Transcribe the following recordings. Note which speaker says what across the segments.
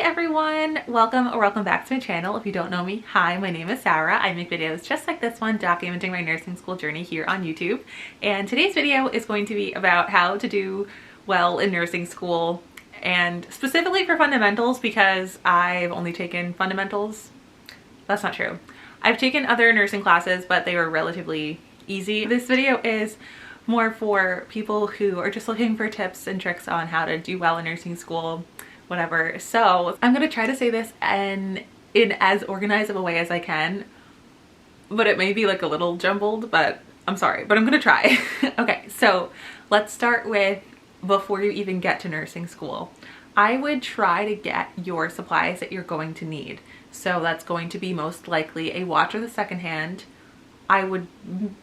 Speaker 1: everyone, welcome or welcome back to my channel. If you don't know me, hi, my name is Sarah. I make videos just like this one documenting my nursing school journey here on YouTube, and today's video is going to be about how to do well in nursing school, and specifically for fundamentals because I've only taken fundamentals. That's not true. I've taken other nursing classes, but they were relatively easy. This video is more for people who are just looking for tips and tricks on how to do well in nursing school, whatever. So I'm gonna try to say this in as organized of a way as I can, but it may be like a little jumbled, but I'm sorry, but I'm gonna try. Okay, so let's start with before you even get to nursing school. I would try to get your supplies that you're going to need. So that's going to be most likely a watch or the secondhand. I would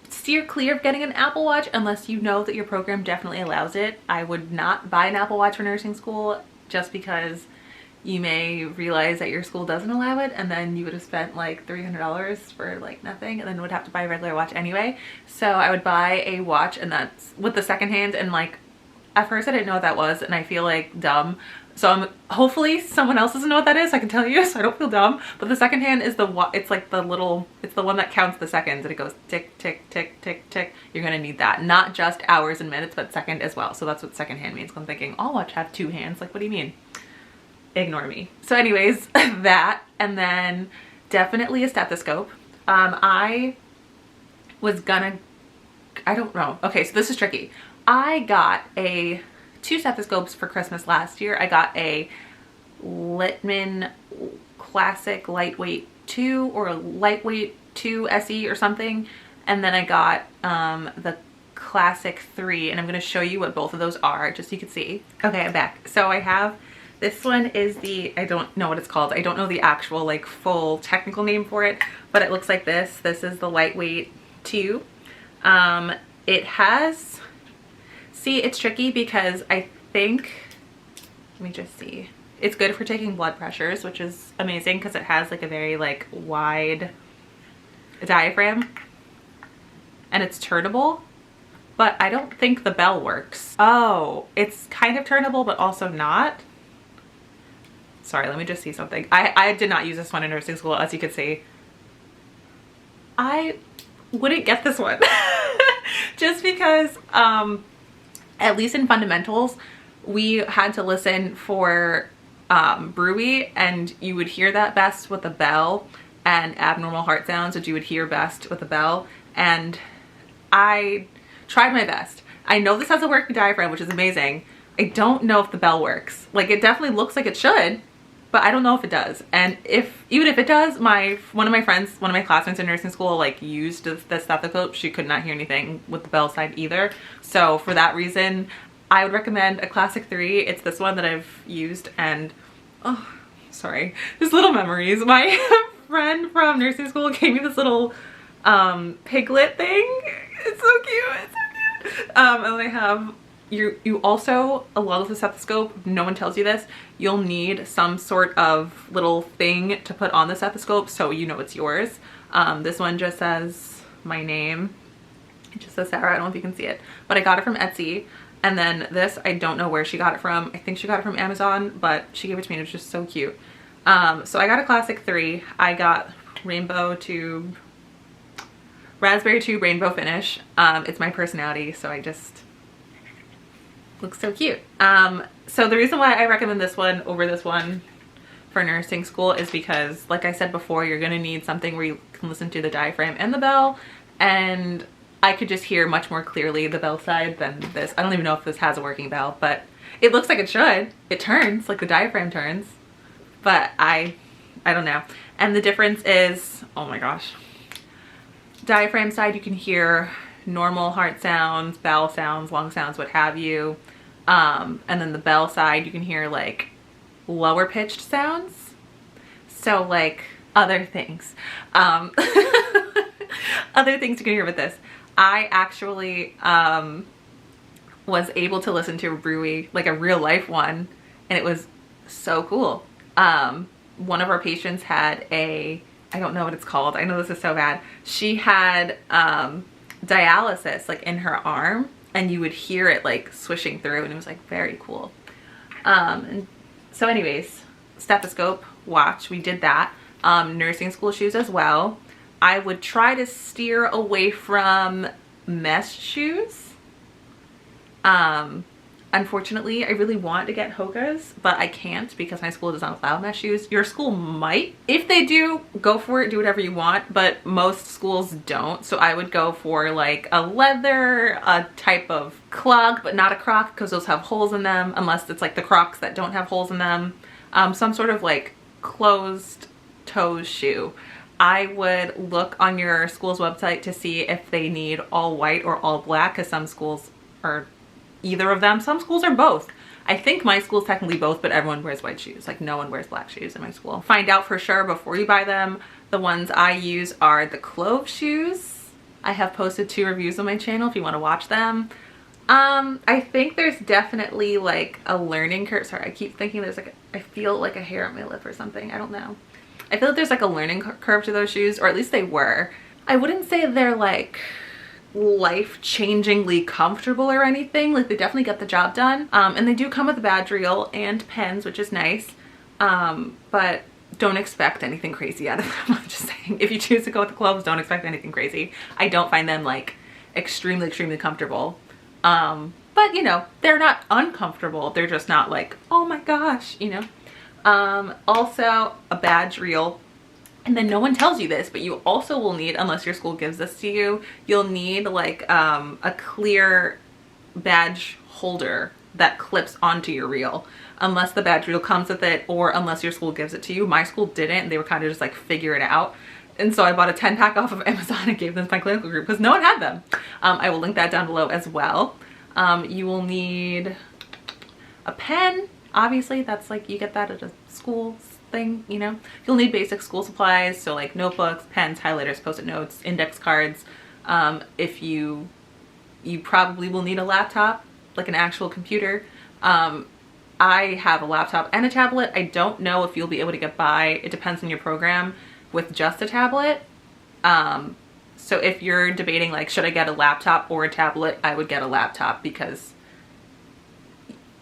Speaker 1: steer clear of getting an Apple Watch unless you know that your program definitely allows it. I would not buy an Apple Watch for nursing school just because you may realize that your school doesn't allow it, and then you would have spent like $300 for like nothing, and then would have to buy a regular watch anyway. So I would buy a watch, and that's with the secondhand. And like at first I didn't know what that was, and I feel like dumb. So hopefully someone else doesn't know what that is, I can tell you, so I don't feel dumb. But the secondhand is it's like the little, it's the one that counts the seconds, and it goes tick, tick, tick, tick, tick. You're gonna need that. Not just hours and minutes, but second as well. So that's what secondhand means. I'm thinking, oh, watch have two hands. Like, what do you mean? Ignore me. So anyways, that, and then definitely a stethoscope. I don't know. Okay, so this is tricky. I got two stethoscopes for Christmas last year. I got a Littman Classic Lightweight 2 or a Lightweight 2 SE or something. And then I got the Classic 3, and I'm going to show you what both of those are just so you can see. Okay, I'm back. So I have, this one is the, I don't know what it's called. I don't know the actual like full technical name for it, but it looks like this. This is the Lightweight 2. It has, see, it's tricky because I think, let me just see. It's good for taking blood pressures, which is amazing because it has like a very like wide diaphragm, and it's turnable, but I don't think the bell works. Oh, it's kind of turnable, but also not. Sorry, let me just see something. I did not use this one in nursing school, as you can see. I wouldn't get this one just because, at least in fundamentals, we had to listen for bruit, and you would hear that best with a bell, and abnormal heart sounds, which you would hear best with a bell. And I tried my best. I know this has a working diaphragm, which is amazing. I don't know if the bell works. Like, it definitely looks like it should, but I don't know if it does. And even if it does, one of my friends, one of my classmates in nursing school, like used the stethoscope. She could not hear anything with the bell side either. So for that reason, I would recommend a Classic 3. It's this one that I've used, and oh, sorry, just little memories. My friend from nursing school gave me this little piglet thing. It's so cute. It's so cute. And I have. You also, a lot of the stethoscope, no one tells you this, you'll need some sort of little thing to put on the stethoscope so you know it's yours. This one just says my name. It just says Sarah. I don't know if you can see it, but I got it from Etsy. And then this, I don't know where she got it from. I think she got it from Amazon, but she gave it to me and it was just so cute. So I got a Classic 3. I got raspberry tube rainbow finish. It's my personality, so I just looks so cute. So the reason why I recommend this one over this one for nursing school is because, like I said before, you're gonna need something where you can listen to the diaphragm and the bell, and I could just hear much more clearly the bell side than this. I don't even know if this has a working bell, but it looks like it should. It turns, like the diaphragm turns, but I don't know. And the difference is, oh my gosh, diaphragm side you can hear normal heart sounds, bell sounds, lung sounds, what have you. And then the bell side, you can hear like lower pitched sounds. So like other things, other things you can hear with this. I actually, was able to listen to a bruit, like a real life one, and it was so cool. One of our patients had I don't know what it's called. I know this is so bad. She had, dialysis like in her arm, and you would hear it like swishing through, and it was like very cool. And so anyways, stethoscope, watch, we did that. Nursing school shoes as well. I would try to steer away from mesh shoes. Unfortunately, I really want to get Hoka's, but I can't because my school does not allow mesh shoes. Your school might. If they do, go for it, do whatever you want, but most schools don't. So I would go for like a leather, a type of clog, but not a Croc because those have holes in them, unless it's like the Crocs that don't have holes in them. Some sort of like closed toe shoe. I would look on your school's website to see if they need all white or all black, because some schools are either of them. Some schools are both. I think my school's technically both, but everyone wears white shoes. Like no one wears black shoes in my school. Find out for sure before you buy them. The ones I use are the Clove shoes. I have posted 2 reviews on my channel if you want to watch them. I think there's definitely like a learning curve. Sorry, I keep thinking there's like, I feel like a hair on my lip or something. I don't know. I feel like there's like a learning curve to those shoes, or at least they were. I wouldn't say they're like life-changingly comfortable or anything. Like they definitely get the job done. And they do come with a badge reel and pens, which is nice. But don't expect anything crazy out of them. I'm just saying, if you choose to go with the Cloves, don't expect anything crazy. I don't find them like extremely comfortable. But you know, they're not uncomfortable. They're just not like, oh my gosh, you know. Also a badge reel. And then no one tells you this, but you also will need, unless your school gives this to you, you'll need like a clear badge holder that clips onto your reel, unless the badge reel comes with it or unless your school gives it to you. My school didn't. They were kind of just like figure it out. And so I bought a 10-pack off of Amazon and gave them to my clinical group because no one had them. I will link that down below as well. You will need a pen. Obviously, that's like, you get that at a school thing, you know. You'll need basic school supplies, so like notebooks, pens, highlighters, post-it notes, index cards. If you probably will need a laptop, like an actual computer. I have a laptop and a tablet. I don't know if you'll be able to get by, it depends on your program, with just a tablet. So if you're debating like, should I get a laptop or a tablet, I would get a laptop because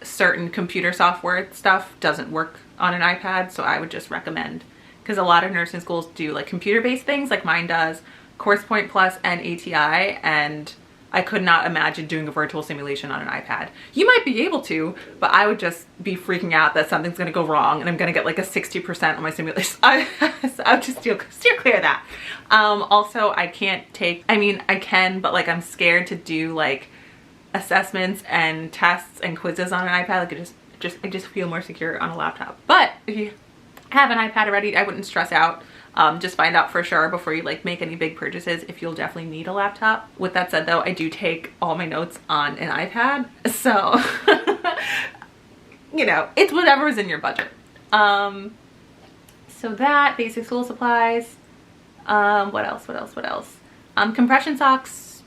Speaker 1: certain computer software stuff doesn't work on an iPad. So I would just recommend, because a lot of nursing schools do like computer-based things, like mine does, CoursePoint Plus and ATI, and I could not imagine doing a virtual simulation on an iPad. You might be able to, but I would just be freaking out that something's gonna go wrong and I'm gonna get like a 60% on my simulation. I would just steer clear of that. Also, I can't take, I mean, I can, but like I'm scared to do like assessments and tests and quizzes on an iPad. Like I just feel more secure on a laptop. But if you have an iPad already, I wouldn't stress out. Just find out for sure before you like make any big purchases if you'll definitely need a laptop. With that said though, I do take all my notes on an iPad, so you know, it's whatever's in your budget. So that, basic school supplies. What else? Compression socks,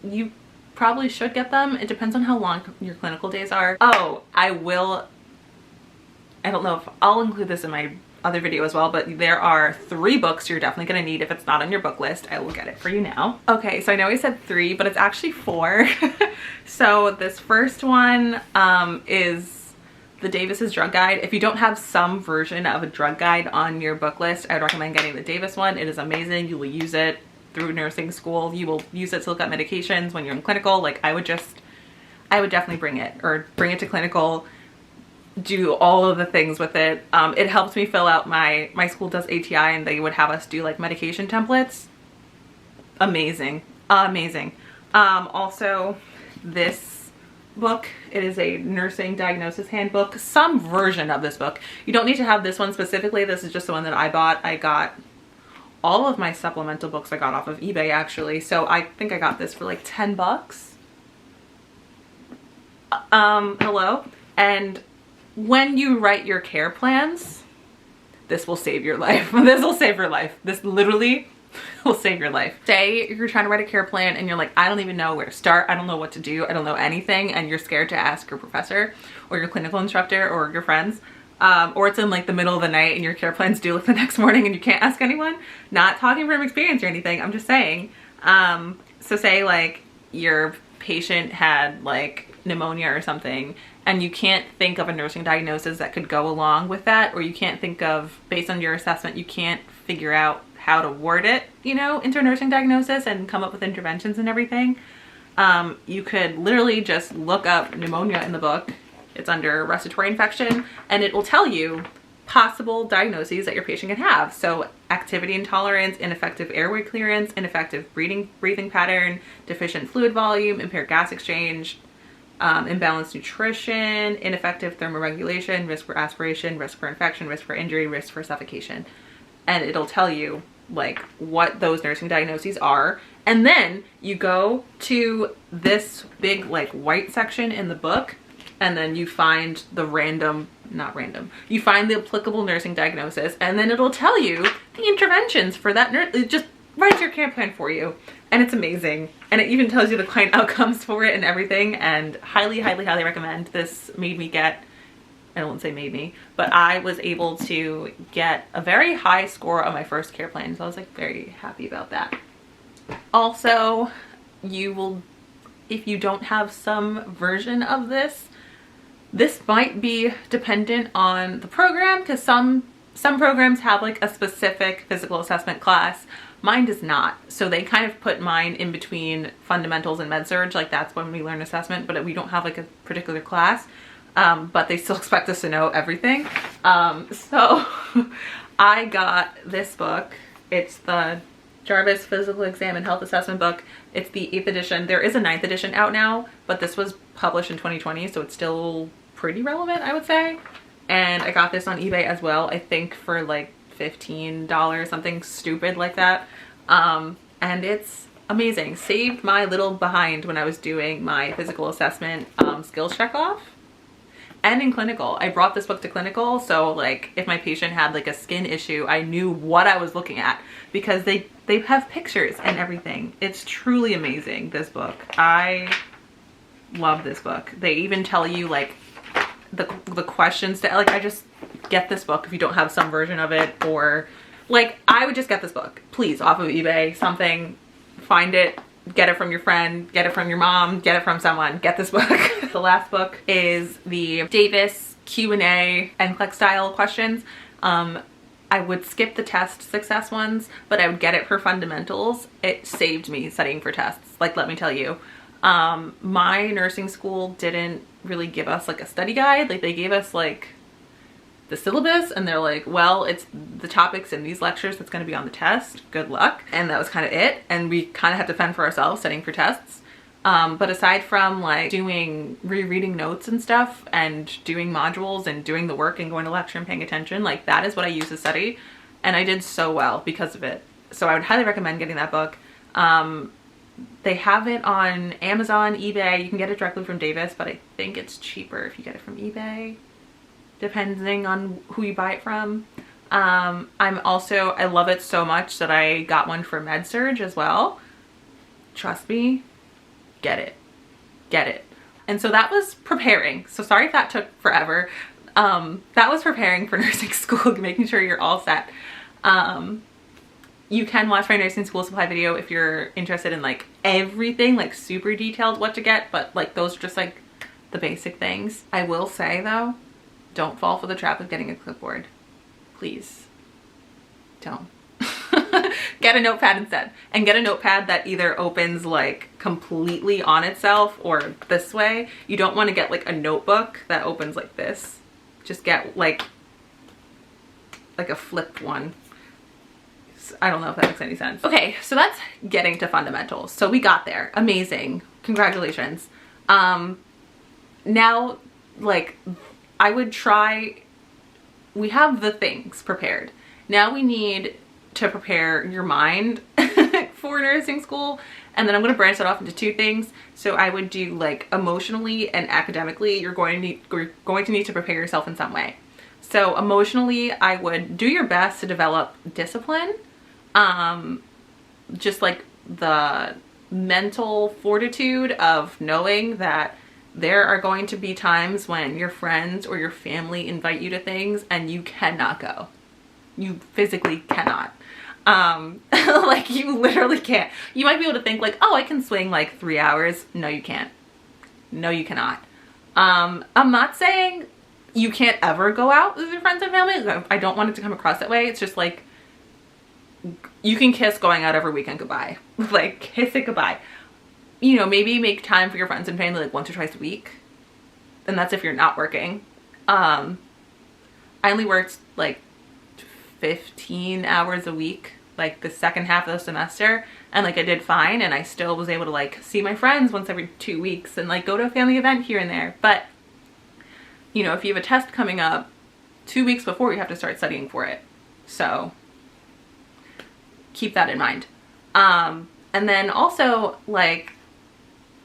Speaker 1: you probably should get them. It depends on how long your clinical days are. Oh, I don't know if I'll include this in my other video as well, but there are 3 books you're definitely gonna need if it's not on your book list. I will get it for you now. Okay, so I know I said 3, but it's actually 4. So this first one is the Davis's drug guide. If you don't have some version of a drug guide on your book list, I'd recommend getting the Davis one. It is amazing. You will use it through nursing school. You will use it to look up medications when you're in clinical. Like I would definitely bring it to clinical, do all of the things with it. It helps me fill out my school does ATI and they would have us do like medication templates. Amazing. Also this book, it is a nursing diagnosis handbook, some version of this book. You don't need to have this one specifically. This is just the one that I bought. I got all of my supplemental books I got off of eBay actually. So I think I got this for like 10 bucks. Hello. And when you write your care plans, this will save your life. This will save your life. This literally will save your life. Say you're trying to write a care plan and you're like, I don't even know where to start. I don't know what to do. I don't know anything. And you're scared to ask your professor or your clinical instructor or your friends. Or it's in like the middle of the night and your care plan's due like the next morning and you can't ask anyone. Not talking from experience or anything. I'm just saying. So say like your patient had like pneumonia or something and you can't think of a nursing diagnosis that could go along with that, or you can't think of, based on your assessment, you can't figure out how to word it, you know, into a nursing diagnosis and come up with interventions and everything, you could literally just look up pneumonia in the book. It's under respiratory infection, and it will tell you possible diagnoses that your patient can have. So activity intolerance, ineffective airway clearance, ineffective breathing pattern, deficient fluid volume, impaired gas exchange, imbalanced nutrition, ineffective thermoregulation, risk for aspiration, risk for infection, risk for injury, risk for suffocation. And it'll tell you like what those nursing diagnoses are. And then you go to this big like white section in the book, and then you find the you find the applicable nursing diagnosis, and then it'll tell you the interventions for that nurse. It just writes your care plan for you, and it's amazing. And it even tells you the client outcomes for it and everything, and highly, highly, highly recommend. This made me get, I won't say made me, but I was able to get a very high score on my first care plan, so I was like very happy about that. Also, you will, if you don't have some version of this might be dependent on the program, because some programs have like a specific physical assessment class. Mine does not. So they kind of put mine in between fundamentals and med-surg, like that's when we learn assessment, but we don't have like a particular class. But they still expect us to know everything. So I got this book. It's the Jarvis Physical Exam and Health Assessment book. It's the 8th edition. There is a 9th edition out now, but this was published in 2020, so it's still pretty relevant, I would say. And I got this on eBay as well, I think for like $15, something stupid like that. And it's amazing. Saved my little behind when I was doing my physical assessment skills checkoff. And in clinical, I brought this book to clinical, so like if my patient had like a skin issue, I knew what I was looking at, because they have pictures and everything. It's truly amazing, this book. I love this book. They even tell you like the questions to, like, I just get this book if you don't have some version of it, or like I would just get this book, please, off of eBay, something, find it, get it from your friend, get it from your mom, get it from someone, get this book. The last book is the Davis Q&A NCLEX style questions. I would skip the test success ones, but I would get it for fundamentals. It saved me studying for tests, like, let me tell you. My nursing school didn't really give us like a study guide. Like they gave us like the syllabus, and they're like, well, it's the topics in these lectures that's going to be on the test, good luck. And that was kind of it, and we kind of had to fend for ourselves studying for tests. But aside from like rereading notes and stuff and doing modules and doing the work and going to lecture and paying attention, like that is what I use to study, and I did so well because of it. So I would highly recommend getting that book. They have it on Amazon, eBay. You can get it directly from Davis, but I think it's cheaper if you get it from eBay, depending on who you buy it from. I love it so much that I got one for med-surg as well. Trust me, get it. And so that was preparing. So sorry if that took forever. That was preparing for nursing school, making sure you're all set. You can watch my nursing school supply video if you're interested in like everything, like super detailed what to get, but like those are just like the basic things. I will say though, don't fall for the trap of getting a clipboard. Please don't. Get a notepad instead, and get a notepad that either opens like completely on itself or this way. You don't want to get like a notebook that opens like this. Just get like a flipped one. I don't know if that makes any sense. Okay, so that's getting to fundamentals. So we got there. Amazing. Congratulations. Now, like, I would try, we have the things prepared. Now we need to prepare your mind for nursing school. And then I'm going to branch that off into two things. So I would do like emotionally and academically, you're going to need to prepare yourself in some way. So emotionally, I would do your best to develop discipline. Just like the mental fortitude of knowing that there are going to be times when your friends or your family invite you to things and you cannot go. You physically cannot. Like you literally can't. You might be able to think like, oh, I can swing like 3 hours. No, you can't. No, you cannot. I'm not saying you can't ever go out with your friends and family. I don't want it to come across that way. It's just like, you can kiss going out every weekend goodbye. Like, kiss it goodbye. You know, maybe make time for your friends and family like once or twice a week. And that's if you're not working. I only worked like 15 hours a week, like the second half of the semester. And like I did fine. And I still was able to like see my friends once every 2 weeks and like go to a family event here and there. But, you know, if you have a test coming up 2 weeks before, you have to start studying for it. So keep that in mind. And then also, like,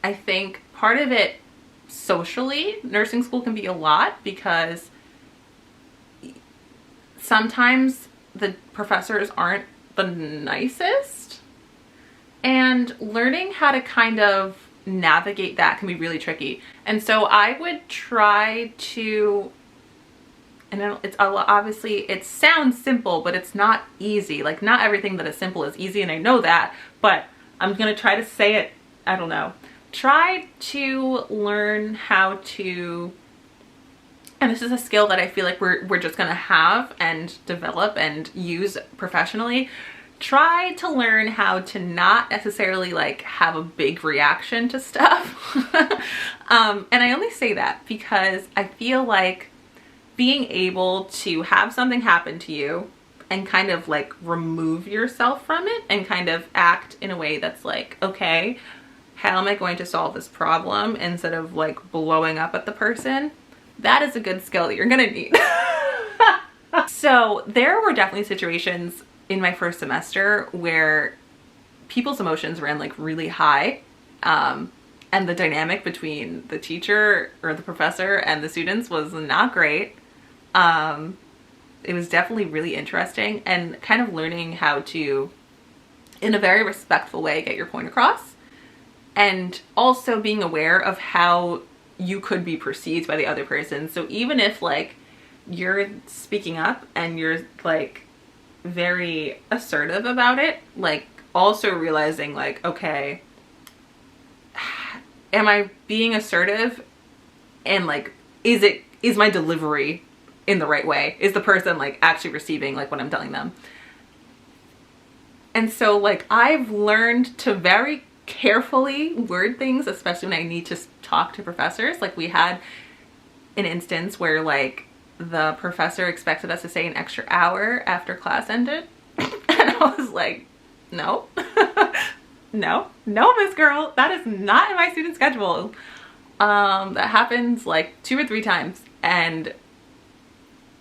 Speaker 1: I think part of it socially, nursing school can be a lot because sometimes the professors aren't the nicest, and learning how to kind of navigate that can be really tricky. And so I would try to, and it's obviously, it sounds simple, but it's not easy. Like, not everything that is simple is easy, and I know that, but I'm gonna try to say it, I don't know. Try to learn how to, and this is a skill that I feel like we're just gonna have and develop and use professionally. Try to learn how to not necessarily like have a big reaction to stuff. And I only say that because I feel like being able to have something happen to you and kind of like remove yourself from it and kind of act in a way that's like, okay, how am I going to solve this problem instead of like blowing up at the person? That is a good skill that you're gonna need. So there were definitely situations in my first semester where people's emotions ran like really high. And the dynamic between the teacher or the professor and the students was not great. It was definitely really interesting, and kind of learning how to, in a very respectful way, get your point across. And also being aware of how you could be perceived by the other person. So even if like you're speaking up and you're like very assertive about it, like also realizing like, okay, am I being assertive, and like, is my delivery in the right way? Is the person like actually receiving like what I'm telling them? And so like I've learned to very carefully word things, especially when I need to talk to professors. Like we had an instance where like the professor expected us to stay an extra hour after class ended. And I was like, no, no, Miss Girl, that is not in my student schedule. That happens like 2 or 3 times. And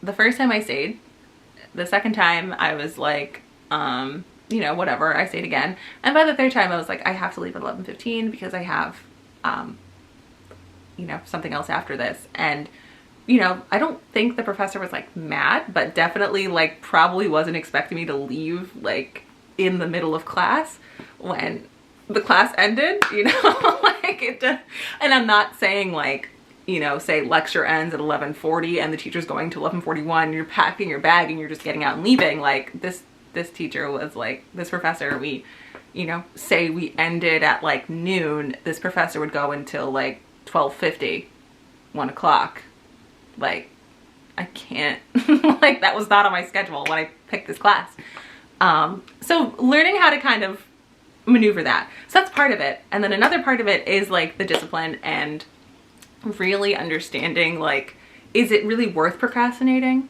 Speaker 1: the first time I stayed, the second time I was like, you know, whatever, I stayed again. And by the third time I was like, I have to leave at 11:15 because I have, you know, something else after this. And, you know, I don't think the professor was like mad, but definitely like probably wasn't expecting me to leave like in the middle of class when the class ended, you know, like it just, and I'm not saying like, you know, say lecture ends at 11:40 and the teacher's going to 11:41, you're packing your bag and you're just getting out and leaving. Like this teacher was like, this professor, we, you know, say we ended at like noon, this professor would go until like 12:50, 1 o'clock. Like, I can't, like that was not on my schedule when I picked this class. So learning how to kind of maneuver that. So that's part of it. And then another part of it is like the discipline and really understanding like, is it really worth procrastinating?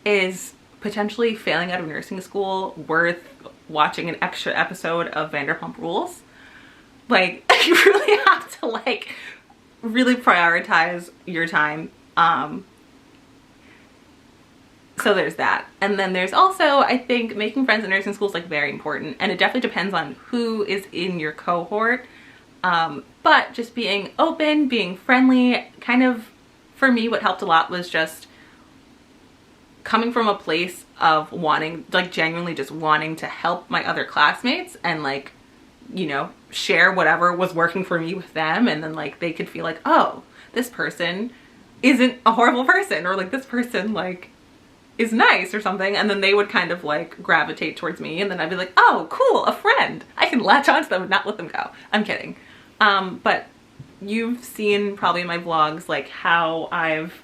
Speaker 1: Is potentially failing out of nursing school worth watching an extra episode of Vanderpump Rules? Like, you really have to like really prioritize your time. So there's that. And then there's also, I think, making friends in nursing school is like very important, and it definitely depends on who is in your cohort. But just being open, being friendly, kind of, for me, what helped a lot was just coming from a place of wanting, like genuinely just wanting to help my other classmates and like, you know, share whatever was working for me with them. And then like they could feel like, oh, this person isn't a horrible person, or like this person like is nice or something. And then they would kind of like gravitate towards me, and then I'd be like, oh cool, a friend, I can latch onto them and not let them go. I'm kidding. But you've seen probably in my vlogs like how I've,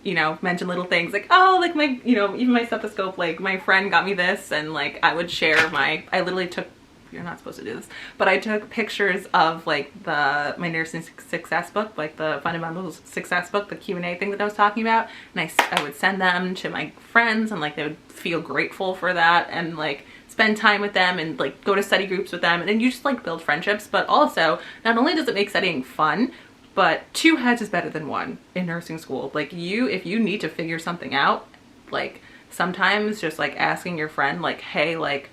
Speaker 1: you know, mentioned little things like, oh, like my, you know, even my stethoscope, like my friend got me this, and like I would share my, I literally took, you're not supposed to do this, but I took pictures of like my nursing success book, like the fundamentals success book, the Q&A thing that I was talking about, and I would send them to my friends, and like they would feel grateful for that, and like spend time with them, and like go to study groups with them, and then you just like build friendships. But also, not only does it make studying fun, but two heads is better than one in nursing school. Like if you need to figure something out, like sometimes just like asking your friend like, hey, like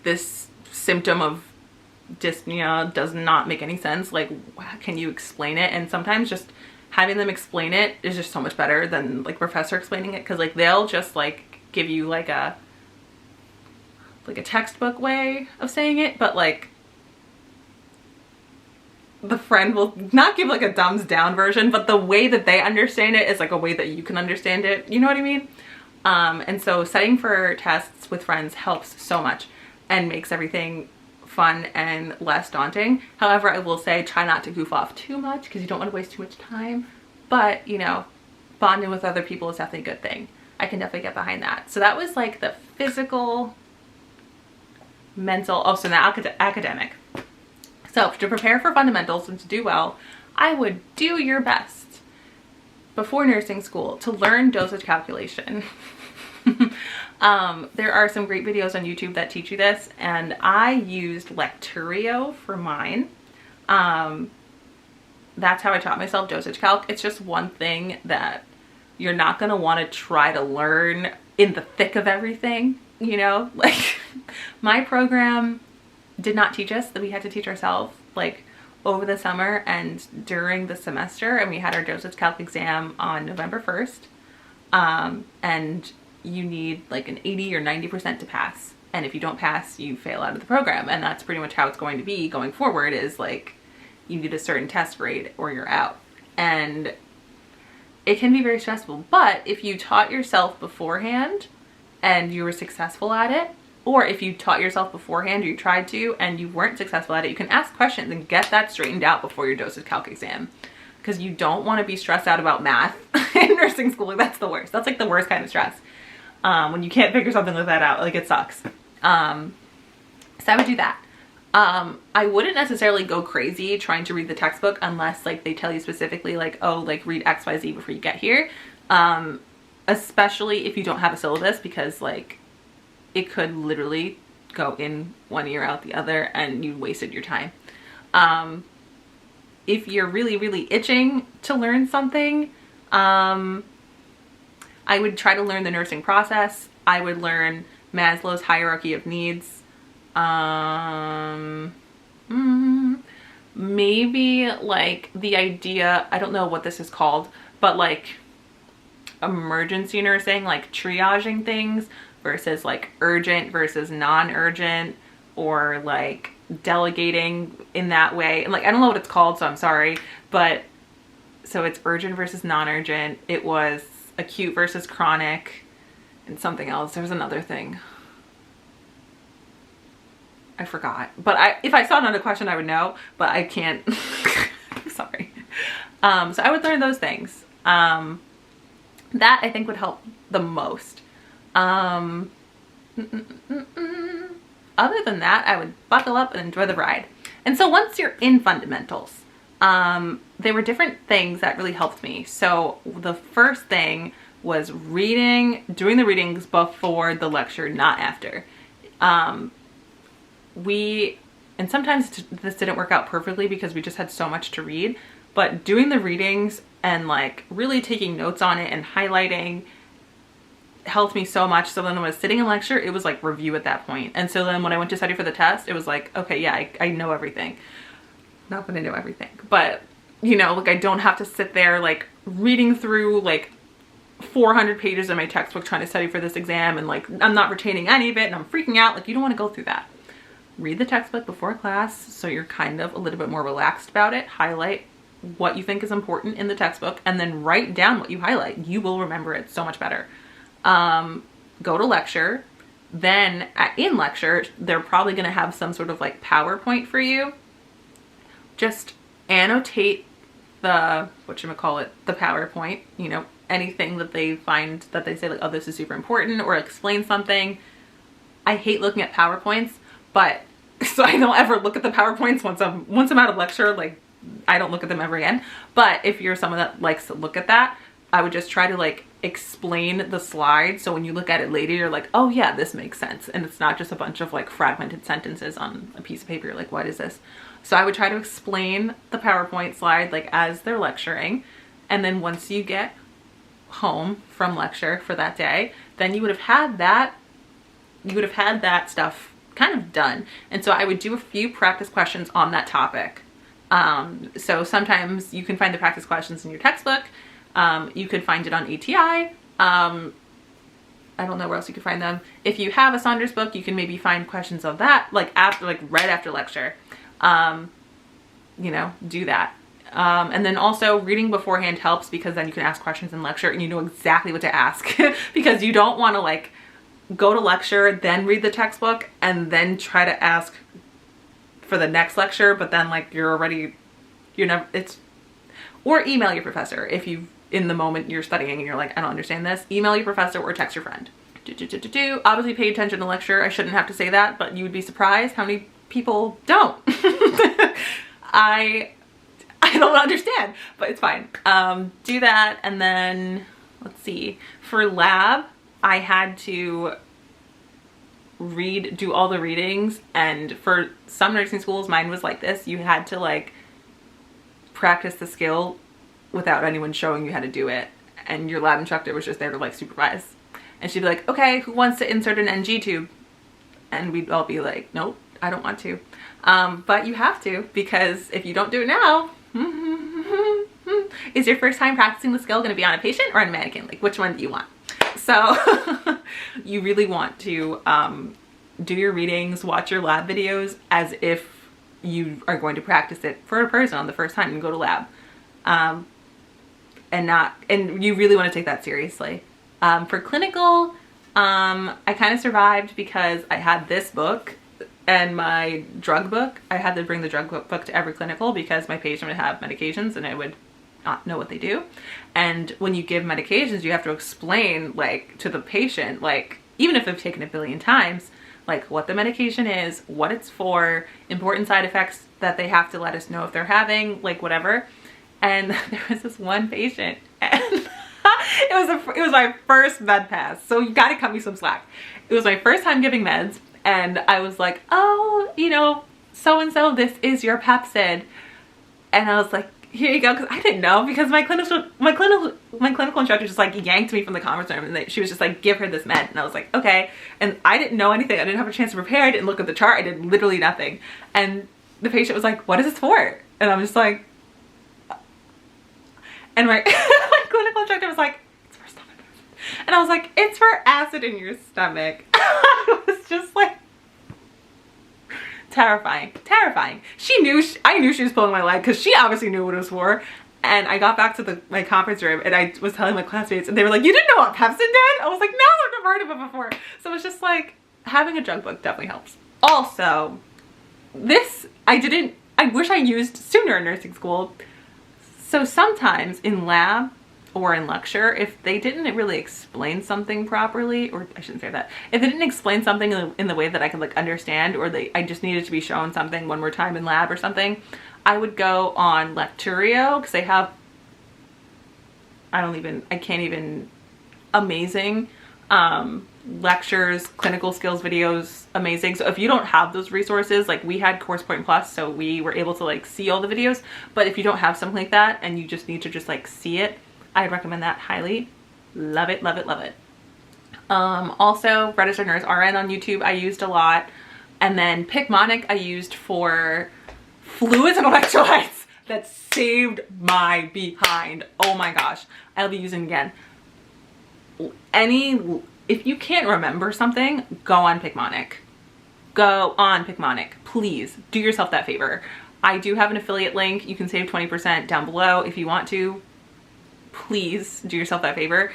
Speaker 1: this symptom of dyspnea does not make any sense, like can you explain it? And sometimes just having them explain it is just so much better than like professor explaining it, because like they'll just like give you like a textbook way of saying it, but like the friend will not give like a thumbs down version, but the way that they understand it is like a way that you can understand it, you know what I mean? And so studying for tests with friends helps so much and makes everything fun and less daunting. However, I will say try not to goof off too much, because you don't want to waste too much time, but you know, bonding with other people is definitely a good thing. I can definitely get behind that. So that was like the physical, mental, oh, so now academic. So to prepare for fundamentals and to do well, I would do your best before nursing school to learn dosage calculation. There are some great videos on YouTube that teach you this, and I used Lecturio for mine. That's how I taught myself dosage calc. It's just one thing that you're not going to want to try to learn in the thick of everything, you know? Like my program did not teach us that, we had to teach ourselves like over the summer and during the semester, and we had our dosage calc exam on November 1st. And you need like an 80 or 90% to pass. And if you don't pass, you fail out of the program. And that's pretty much how it's going to be going forward, is like you need a certain test grade or you're out. And it can be very stressful. But if you taught yourself beforehand and you were successful at it, or if you taught yourself beforehand or you tried to and you weren't successful at it, you can ask questions and get that straightened out before your dosage calc exam. Because you don't want to be stressed out about math in nursing school. That's the worst. That's like the worst kind of stress. When you can't figure something like that out, like it sucks. So I would do that. I wouldn't necessarily go crazy trying to read the textbook unless like they tell you specifically like, oh, like read XYZ before you get here. Especially if you don't have a syllabus, because like it could literally go in one ear out the other and you wasted your time. If you're really, really itching to learn something, I would try to learn the nursing process. I would learn Maslow's hierarchy of needs. Maybe like the idea, I don't know what this is called, but like emergency nursing, like triaging things versus like urgent versus non-urgent, or like delegating in that way. And like, I don't know what it's called, so I'm sorry, but so it's urgent versus non-urgent. It was acute versus chronic and something else. There was another thing. I forgot, but if I saw another question, I would know, but I can't. I'm sorry. So I would learn those things. That I think would help the most. Other than that, I would buckle up and enjoy the ride. And so once you're in fundamentals, there were different things that really helped me. So the first thing was doing the readings before the lecture, not after. And sometimes this didn't work out perfectly because we just had so much to read, but doing the readings and like really taking notes on it and highlighting helped me so much. So then when I was sitting in lecture, it was like review at that point. And so then when I went to study for the test, it was like, okay, yeah, I know everything. Not that I know everything, but you know, like I don't have to sit there like reading through like 400 pages in my textbook trying to study for this exam, and like I'm not retaining any of it and I'm freaking out. Like you don't want to go through that. Read the textbook before class so you're kind of a little bit more relaxed about it. Highlight what you think is important in the textbook and then write down what you highlight. You will remember it so much better. Go to lecture. Then in lecture, they're probably going to have some sort of like PowerPoint for you, just annotate the, whatchamacallit, the PowerPoint, you know, anything that they find that they say like, oh, this is super important, or explain something. I hate looking at PowerPoints, but so I don't ever look at the PowerPoints once I'm out of lecture, like I don't look at them ever again. But if you're someone that likes to look at that, I would just try to like explain the slide, so when you look at it later, you're like, oh yeah, this makes sense. And it's not just a bunch of like fragmented sentences on a piece of paper. You're like, what is this? So I would try to explain the PowerPoint slide like as they're lecturing. And then once you get home from lecture for that day, then you would have had that stuff kind of done. And so I would do a few practice questions on that topic. So sometimes you can find the practice questions in your textbook. You could find it on ATI. I don't know where else you could find them. If you have a Saunders book, you can maybe find questions of that, like right after lecture. You know, do that. And then also reading beforehand helps, because then you can ask questions in lecture and you know exactly what to ask because you don't want to like go to lecture, then read the textbook and then try to ask for the next lecture, but then like you're already, or email your professor if you, in the moment you're studying and you're like, I don't understand this, email your professor or text your friend. Obviously pay attention to lecture. I shouldn't have to say that, but you would be surprised how many people don't. I don't understand, but it's fine. Do that. And then let's see, for lab, I had to do all the readings, and for some nursing schools, mine was like this. You had to like practice the skill without anyone showing you how to do it. And your lab instructor was just there to like supervise. And she'd be like, okay, who wants to insert an NG tube? And we'd all be like, nope, I don't want to. But you have to, because if you don't do it now, is your first time practicing the skill going to be on a patient or on a mannequin? Like, which one do you want? So you really want to do your readings, watch your lab videos as if you are going to practice it for a person on the first time you go to lab. And you really want to take that seriously. For clinical, I kind of survived because I had this book and my drug book. I had to bring the drug book to every clinical because my patient would have medications and I would not know what they do. And when you give medications, you have to explain like to the patient, like even if they've taken it a billion times, like what the medication is, what it's for, important side effects that they have to let us know if they're having, like whatever. And there was this one patient, and it was my first med pass, so you gotta cut me some slack. It was my first time giving meds, and I was like, oh, you know, so-and-so, this is your Pepsid. And I was like, here you go, because I didn't know, because my clinical instructor just like yanked me from the conference room, and she was just like, give her this med. And I was like, okay. And I didn't know anything. I didn't have a chance to prepare. I didn't look at the chart. I did literally nothing. And the patient was like, what is this for? And I'm just like, and my clinical instructor was like, it's for stomach acid. And I was like, it's for acid in your stomach. I was just like, terrifying. I knew she was pulling my leg because she obviously knew what it was for. And I got back to my conference room and I was telling my classmates and they were like, you didn't know what Pepsin did? I was like, no, I've never heard of it before. So it's just like, having a drug book definitely helps. Also, I wish I used sooner in nursing school. So sometimes in lab or in lecture, if they didn't really explain something properly, or I shouldn't say that, if they didn't explain something in the way that I could like understand, or I just needed to be shown something one more time in lab or something, I would go on Lecturio, because they have, amazing lectures, clinical skills videos, amazing. So if you don't have those resources, like we had Course Point Plus, so we were able to like see all the videos, but if you don't have something like that and you just need to just like see it, I'd recommend that highly. Love it, love it, love it. Also Registered Nurse RN on YouTube I used a lot, and then Picmonic I used for fluids and electrolytes. That saved my behind. Oh my gosh, I'll be using it again. If you can't remember something, go on Picmonic. Go on Picmonic. Please do yourself that favor. I do have an affiliate link. You can save 20% down below if you want to. Please do yourself that favor.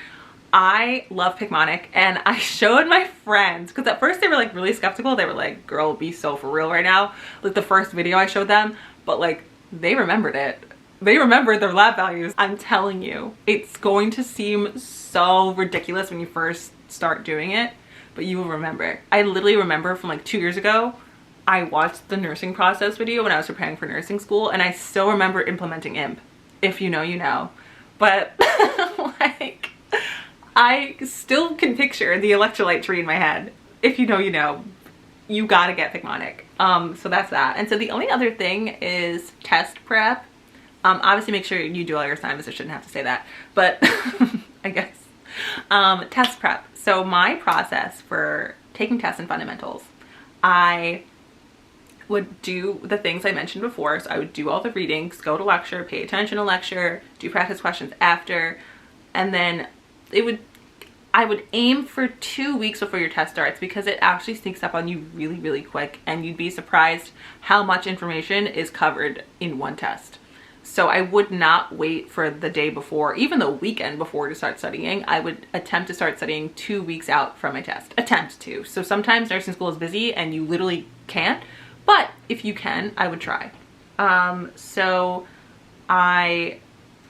Speaker 1: I love Picmonic, and I showed my friends, because at first they were like really skeptical. They were like, girl, be so for real right now. Like the first video I showed them, but like they remembered it. They remembered their lab values. I'm telling you, it's going to seem so ridiculous when you first start doing it, but you will remember. I literally remember from like 2 years ago, I watched the nursing process video when I was preparing for nursing school, and I still remember implementing IMP. If you know, you know. But like, I still can picture the electrolyte tree in my head. If you know, you know. You gotta get Picmonic. So that's that. And so the only other thing is test prep. Obviously make sure you do all your assignments. I shouldn't have to say that, but I guess. Test prep. So my process for taking tests and fundamentals, I would do the things I mentioned before. So I would do all the readings, go to lecture, pay attention to lecture, do practice questions after, and then I would aim for 2 weeks before your test starts, because it actually sneaks up on you really, really quick, and you'd be surprised how much information is covered in one test. So I would not wait for the day before, even the weekend before, to start studying. I would attempt to start studying 2 weeks out from my test. Attempt to. So sometimes nursing school is busy and you literally can't, but if you can, I would try. So I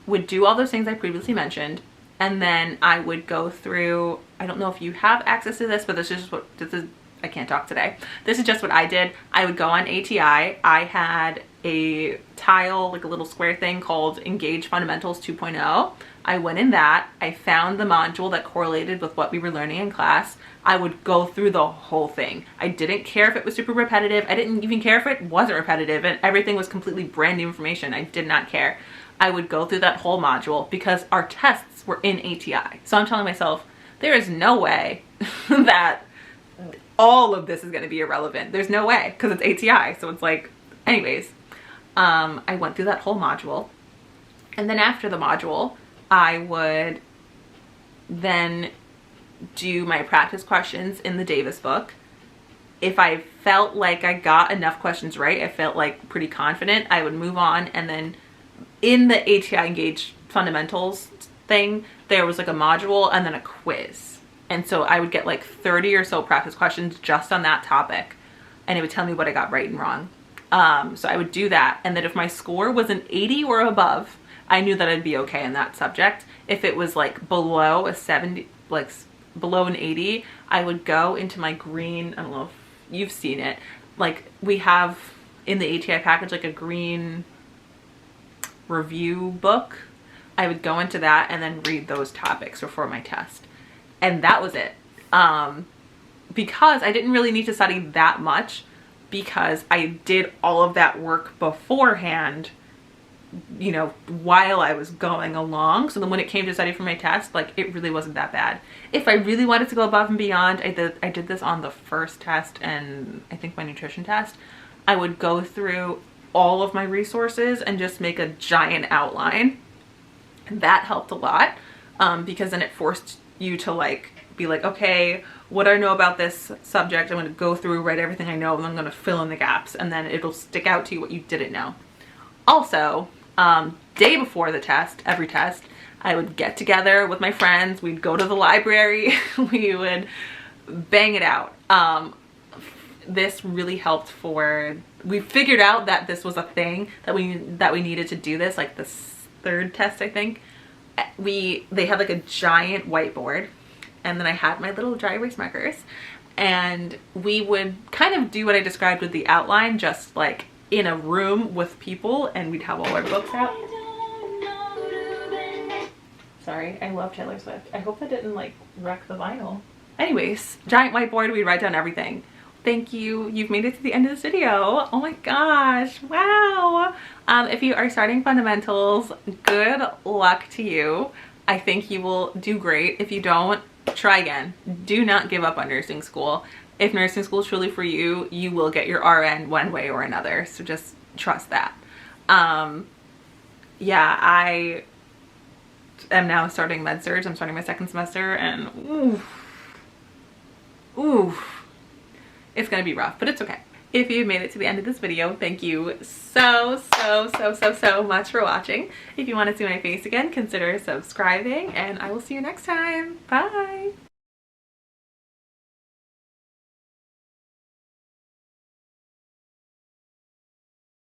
Speaker 1: would do all those things I previously mentioned. And then I would go through, I don't know if you have access to this, but I can't talk today. This is just what I did. I would go on ATI. I had a tile, like a little square thing called Engage Fundamentals 2.0. I went in that. I found the module that correlated with what we were learning in class. I would go through the whole thing. I didn't care if it was super repetitive. I didn't even care if it wasn't repetitive, and everything was completely brand new information. I did not care. I would go through that whole module because our tests were in ATI. So I'm telling myself, there is no way that all of this is going to be irrelevant. There's no way, because it's ATI. So it's like, anyways, I went through that whole module. And then after the module, I would then do my practice questions in the Davis book. If I felt like I got enough questions right, I felt like pretty confident, I would move on. And then in the ATI Engage Fundamentals thing, there was like a module and then a quiz. And so I would get like 30 or so practice questions just on that topic, and it would tell me what I got right and wrong. So I would do that. And then if my score was an 80 or above, I knew that I'd be okay in that subject. If it was like below a 70, like below an 80, I would go into my green, I don't know if you've seen it, like we have in the ATI package like a green review book. I would go into that and then read those topics before my test. And that was it. Because I didn't really need to study that much, because I did all of that work beforehand, you know, while I was going along. So then when it came to study for my test, like it really wasn't that bad. If I really wanted to go above and beyond, I did this on the first test and I think my nutrition test. I would go through all of my resources and just make a giant outline. That helped a lot, because then it forced you to like be like, okay, what do I know about this subject? I'm going to go through, write everything I know, and I'm going to fill in the gaps, and then it'll stick out to you what you didn't know. Also, day before the test, every test, I would get together with my friends. We'd go to the library. We would bang it out. This really helped for, we figured out that this was a thing that we needed to do this, like this third test, I think. They had like a giant whiteboard, and then I had my little dry erase markers, and we would kind of do what I described with the outline, just like in a room with people, and we'd have all our books out. Sorry, I love Taylor Swift. I hope that didn't like wreck the vinyl. Anyways, giant whiteboard, we'd write down everything. Thank you. You've made it to the end of this video. Oh my gosh. Wow. If you are starting fundamentals, good luck to you. I think you will do great. If you don't, try again. Do not give up on nursing school. If nursing school is truly for you, you will get your RN one way or another. So just trust that. Yeah, I am now starting med surg. I'm starting my second semester, and oof. It's gonna be rough, but it's okay. If you've made it to the end of this video, thank you so much for watching. If you want to see my face again, consider subscribing, and I will see you next time. Bye!